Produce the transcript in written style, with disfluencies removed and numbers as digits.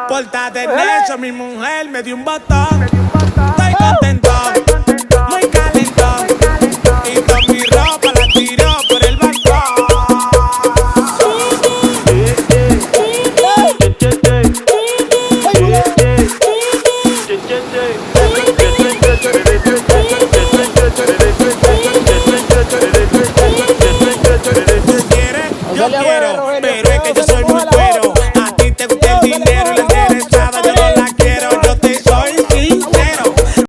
Pórtate necio, mi mujer me dio un botón. Estoy contento, muy calentón. Y toda mi ropa la tiró por el balcón. Tú quieres, yo quiero, pero es que yo soy muy bueno.